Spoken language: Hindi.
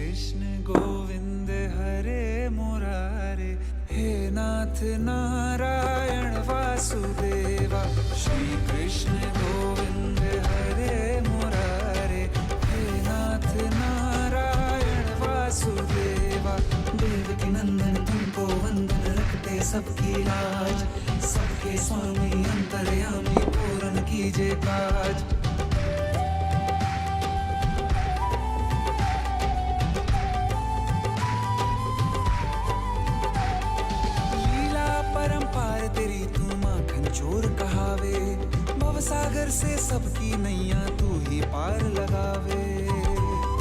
कृष्ण गोविंद हरे मुरारे, हे नाथ नारायण वासुदेवा। श्री कृष्ण गोविंद हरे मुरारे, हे नाथ नारायण वासुदेवा। देवकी नंदन तुमको वंदन, रखते सबकी लाज, सबके स्वामी अंतर्यामी पूर्ण कीजिए काज। परंपार तेरी तू माखन चोर कहावे, भवसागर से सबकी नैया तू ही पार